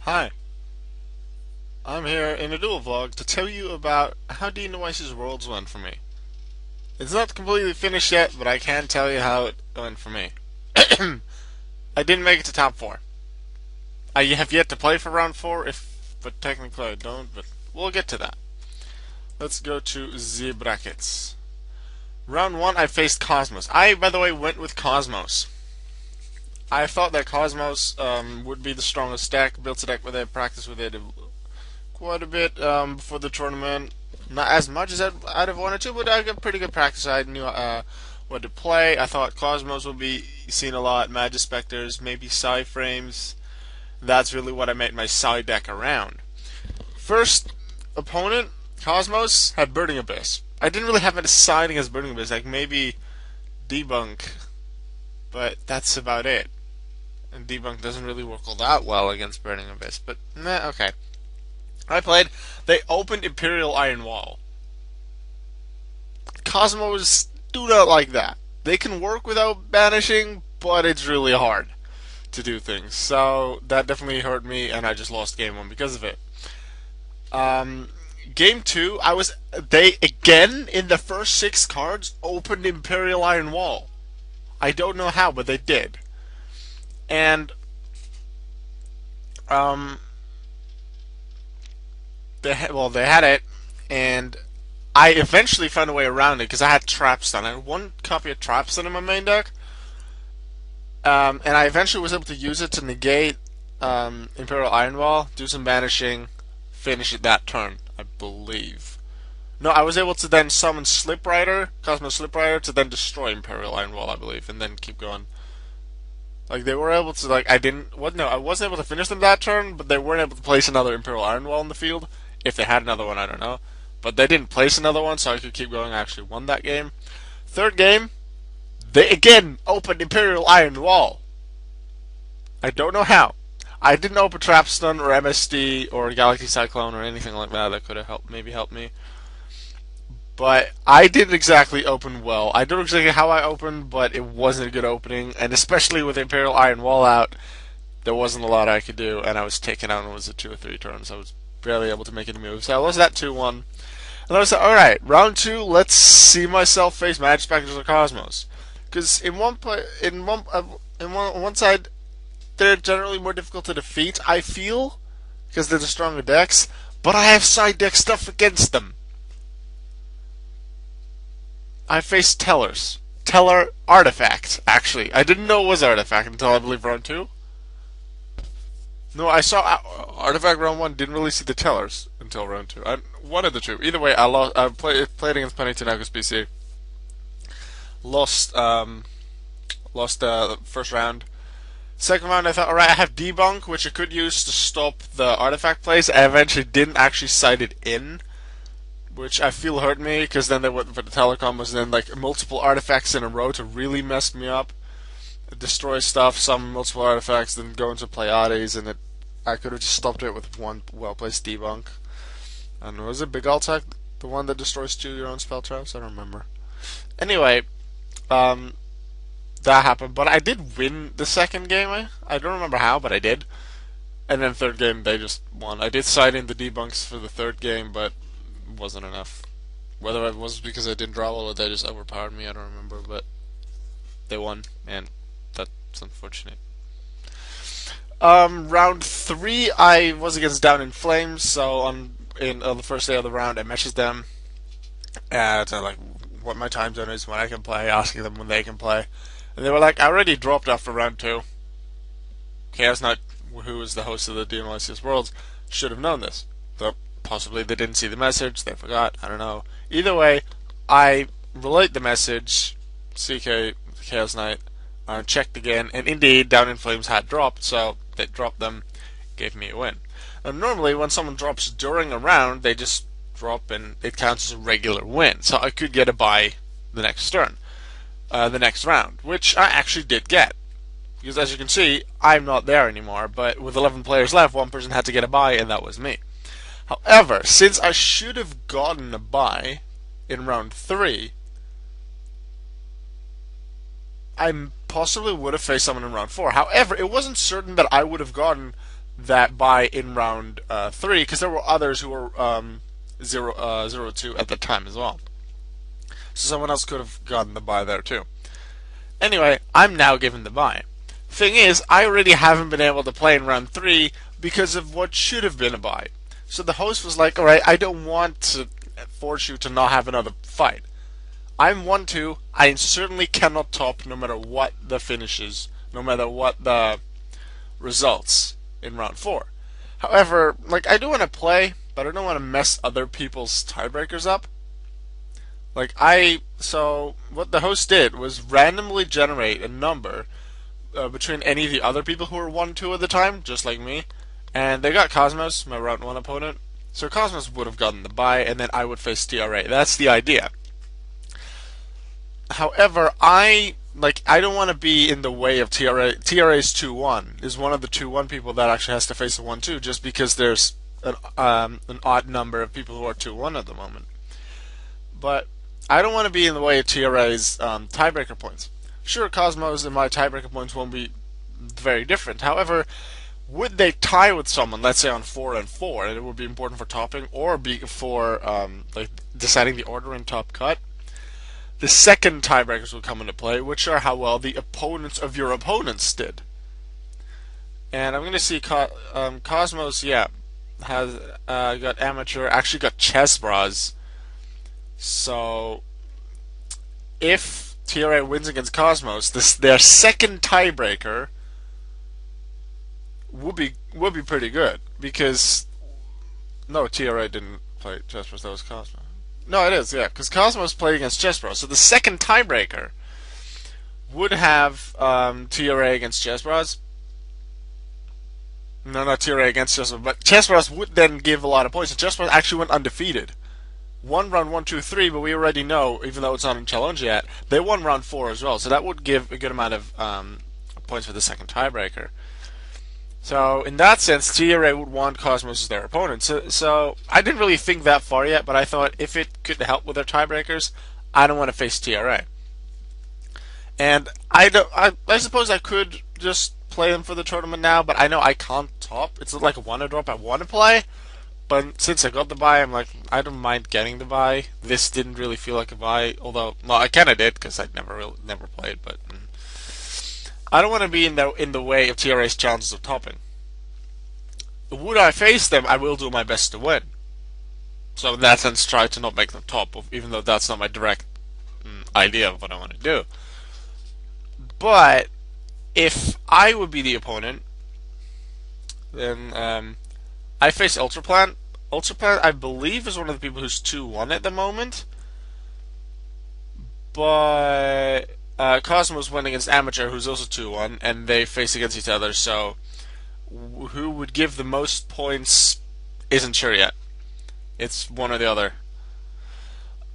Hi, I'm here in a Duel vlog to tell you about how DNYCS Worlds went for me. It's not completely finished yet, but I can tell you how it went for me. I didn't make it to top 4. I have yet to play for round 4, but technically I don't, but we'll get to that. Let's go to the brackets. Round 1, I faced Cosmos. I, by the way, went with Cosmos. I thought that Cosmos would be the strongest deck, built a deck with it, practiced with it quite a bit before the tournament. Not as much as I'd have wanted to, but I got pretty good practice. I knew what to play. I thought Cosmos would be seen a lot, Magic Specters, maybe PSY-Frames. That's really what I made my side deck around. First opponent, Cosmos, had Burning Abyss. I didn't really have a side against Burning Abyss, like maybe Debunk, but that's about it. And Debunk doesn't really work all that well against Burning Abyss, but okay. They opened Imperial Iron Wall. Cosmos do not like that. They can work without banishing, but it's really hard to do things. So that definitely hurt me, and I just lost game 1 because of it. Game 2, they again in the first 6 cards opened Imperial Iron Wall. I don't know how, but they did. And they had it, and I eventually found a way around it because I had Trapstun. I had one copy of Trapstun in my main deck, and I eventually was able to use it to negate Imperial Iron Wall, do some banishing, finish it that turn, I believe. No, I was able to then summon Sliprider, Cosmos Sliprider, to then destroy Imperial Iron Wall, I believe, and then keep going. Like, they were able to, I wasn't able to finish them that turn, but they weren't able to place another Imperial Iron Wall in the field. If they had another one, I don't know. But they didn't place another one, so I could keep going. I actually won that game. Third game, they again opened Imperial Iron Wall. I don't know how. I didn't open Trapstun or MSD or Galaxy Cyclone or anything like that could have maybe helped me. But I didn't exactly open well. I don't know exactly how I opened, but it wasn't a good opening. And especially with Imperial Iron Wall out, there wasn't a lot I could do, and I was taken out and it was a 2 or 3 turns. I was barely able to make any moves. So I lost that 2-1. And I was like, alright, round 2, let's see myself face Magic Specters or Cosmos. Because in one side, they're generally more difficult to defeat, I feel, because they're the stronger decks, but I have side deck stuff against them. I faced Tellers. Teller Artifact, actually. I didn't know it was Artifact until I believe round 2. No, I saw Artifact round 1, didn't really see the Tellers until round 2. One of the two. Either way, I lost. I played against Pennington August PC. Lost the first round. Second round, I thought, alright, I have Debunk, which I could use to stop the Artifact plays. I eventually didn't actually sight it in, which I feel hurt me, because then they went for the telecombos, and then multiple artifacts in a row to really mess me up. Destroy stuff, summon multiple artifacts, then go into Pleiades, and I could have just stopped it with one well-placed Debunk. And was it Big Altac, the one that destroys 2 of your own spell traps? I don't remember. Anyway, that happened, but I did win the second game. I don't remember how, but I did. And then third game, they just won. I did side in the debunks for the third game, but it wasn't enough. Whether it was because I didn't draw well or they just overpowered me, I don't remember, but they won, and that's unfortunate. Round 3, I was against Down in Flames, so on the first day of the round, I messaged them to what my time zone is, when I can play, asking them when they can play. And they were like, I already dropped off for round 2. Chaos Knight, who is the host of the DNYCS Worlds, should have known this. So possibly they didn't see the message, they forgot, I don't know. Either way, I relate the message, CK, Chaos Knight, checked again, and indeed, Down in Flames had dropped, so they dropped them, gave me a win. And normally, when someone drops during a round, they just drop and it counts as a regular win. So I could get a bye the next turn, the next round, which I actually did get. Because as you can see, I'm not there anymore, but with 11 players left, one person had to get a bye, and that was me. However, since I should have gotten a bye in round 3, I possibly would have faced someone in round 4. However, it wasn't certain that I would have gotten that bye in round 3, because there were others who were 0-2 at the time as well. So someone else could have gotten the bye there too. Anyway, I'm now given the bye. Thing is, I already haven't been able to play in round 3 because of what should have been a bye. So the host was like, alright, I don't want to force you to not have another fight. I'm 1-2. I certainly cannot top no matter what the finishes, no matter what the results in round 4. However, like, I do want to play, but I don't want to mess other people's tiebreakers up. So what the host did was randomly generate a number between any of the other people who were 1-2 at the time, just like me, and they got Cosmos, my round 1 opponent. So Cosmos would have gotten the bye, and then I would face TRA. That's the idea. However, I don't want to be in the way of TRA. TRA's 2-1 is one of the 2-1 people that actually has to face a 1-2, just because there's an odd number of people who are 2-1 at the moment. But I don't want to be in the way of TRA's tiebreaker points. Sure, Cosmos and my tiebreaker points won't be very different. However, would they tie with someone, let's say on 4-4, and it would be important for topping, or be for deciding the order in top cut, the second tiebreakers will come into play, which are how well the opponents of your opponents did. And I'm going to see Cosmos, has got amateur, actually got chess bras. So if TRA wins against Cosmos, their second tiebreaker would be pretty good, because no, TRA didn't play chess bros, that was Cosmos. No, it is, yeah, because Cosmos played against chess bros. So the second tiebreaker would have TRA against chess bros. No, not TRA against chess bros, but chess bros would then give a lot of points. And chess bros actually went undefeated. Won round 1, 2, 3, but we already know, even though it's not in challenge yet, they won round 4 as well. So that would give a good amount of points for the second tiebreaker. So in that sense, TRA would want Cosmos as their opponent. So I didn't really think that far yet, but I thought if it could help with their tiebreakers, I don't want to face TRA. And I suppose I could just play them for the tournament now, but I know I can't top. It's like a wanna drop I want to play. But since I got the bye, I'm like, I don't mind getting the bye. This didn't really feel like a bye, although, well, I kind of did because I never played. But I don't want to be in the way of TRA's chances of topping. Would I face them? I will do my best to win. So in that sense, try to not make them top, even though that's not my direct idea of what I want to do. But if I would be the opponent, then I face Ultraplant. Ultraplant, I believe, is one of the people who's 2-1 at the moment. But Cosmos went against Amateur, who's also 2-1, and they face against each other. So who would give the most points isn't sure yet. It's one or the other.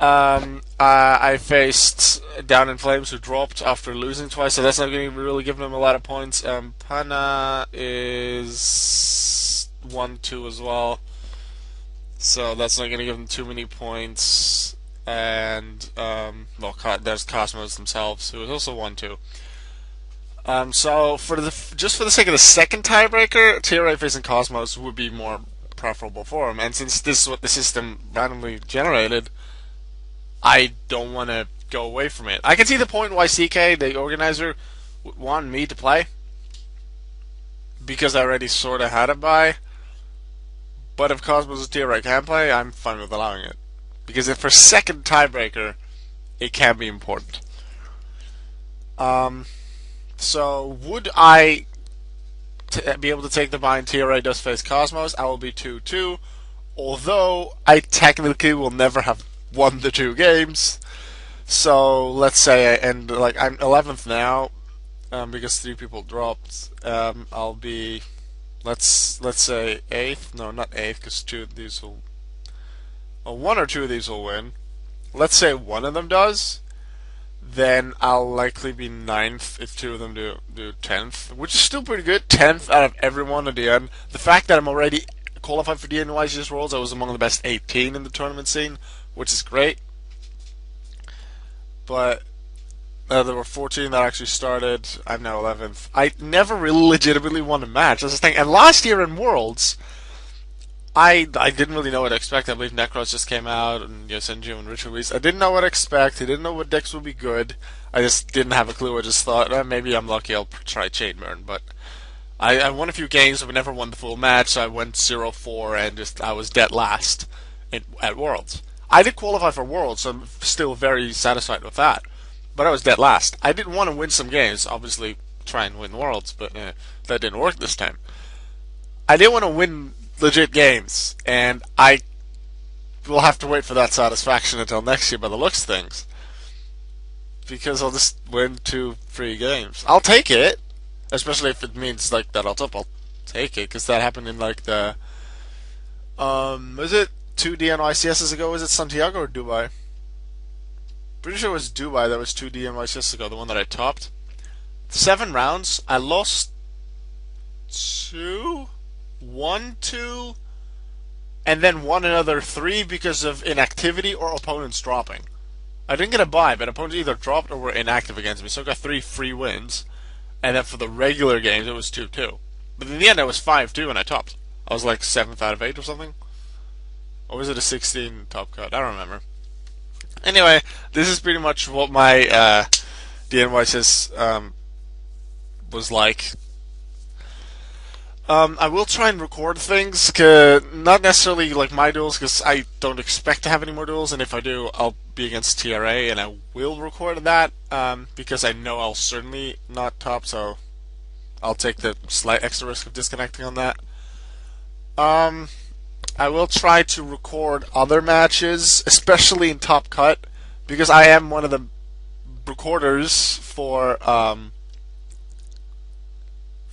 I faced Down in Flames, who dropped after losing twice, so that's not going to really give them a lot of points. Pana is 1-2 as well, so that's not going to give them too many points. And there's Cosmos themselves, who is also 1-2. So just for the sake of the second tiebreaker, TRA facing Cosmos would be more preferable for him. And since this is what the system randomly generated, I don't want to go away from it. I can see the point why CK, the organizer, would want me to play, because I already sort of had a bye. But if Cosmos and TRA can play, I'm fine with allowing it. Because if for second tiebreaker, it can be important. So would I be able to take the bye and TRA does face Cosmos? I will be 2-2. Although I technically will never have won the 2 games. So let's say I'm 11th now, because 3 people dropped. I'll be, let's say 8th. No, not 8th, because 2 of these will. Well, 1 or 2 of these will win. Let's say one of them does. Then I'll likely be 9th if 2 of them do 10th, which is still pretty good. 10th out of everyone at the end. The fact that I'm already qualified for DNYCS Worlds, I was among the best 18 in the tournament scene, which is great. But There were 14 that actually started. I'm now 11th. I never really legitimately won a match. That's the thing. And last year in Worlds, I didn't really know what to expect. I believe Necros just came out, and Yosenju and Richard Weiss. I didn't know what to expect. I didn't know what decks would be good. I just didn't have a clue. I just thought, maybe I'm lucky, I'll try Chainburn. But I won a few games, but never won the full match, so I went 0-4, and I was dead last at Worlds. I did qualify for Worlds, so I'm still very satisfied with that. But I was dead last. I did want to win some games, obviously try and win Worlds, but that didn't work this time. I did want to win legit games, and I will have to wait for that satisfaction until next year by the looks of things. Because I'll just win 2 free games. I'll take it, especially if it means like that I'll take it, because that happened in like the was it 2 DNYCSs ago? Was it Santiago or Dubai? Pretty sure it was Dubai. That was 2 DNYCSs ago, the one that I topped. 7 rounds. I lost 2, 1, 2, and then won another 3 because of inactivity or opponents dropping. I didn't get a bye, but opponents either dropped or were inactive against me, so I got 3 free wins. And then for the regular games, it was 2-2. But in the end, I was 5-2 and I topped. I was like 7th out of 8 or something. Or was it a 16 top cut? I don't remember. Anyway, this is pretty much what my DNYCS was like. I will try and record things, not necessarily like my duels, because I don't expect to have any more duels, and if I do, I'll be against TRA, and I will record that, because I know I'll certainly not top, so I'll take the slight extra risk of disconnecting on that. I will try to record other matches, especially in Top Cut, because I am one of the recorders for the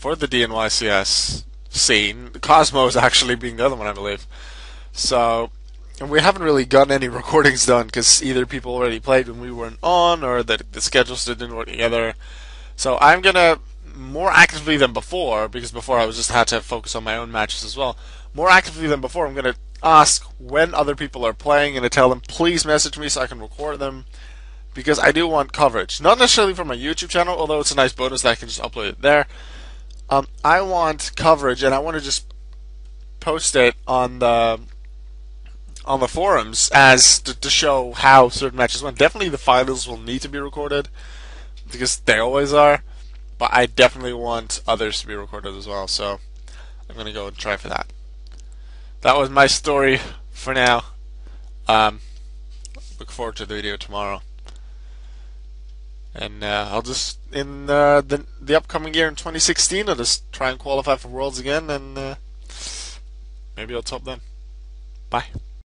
DNYCS scene. Cosmos actually being the other one, I believe. So, and we haven't really gotten any recordings done because either people already played when we weren't on, or the schedules didn't work together. So I'm gonna more actively than before, because before I was just had to focus on my own matches as well. More actively than before, I'm gonna ask when other people are playing and to tell them please message me so I can record them. Because I do want coverage, not necessarily for my YouTube channel, although it's a nice bonus that I can just upload it there. I want coverage, and I want to just post it on the forums as to show how certain matches went. Definitely the finals will need to be recorded, because they always are, but I definitely want others to be recorded as well, so I'm going to go and try for that. That was my story for now. Look forward to the video tomorrow. And I'll just, in the upcoming year in 2016, I'll just try and qualify for Worlds again, and maybe I'll top then. Bye.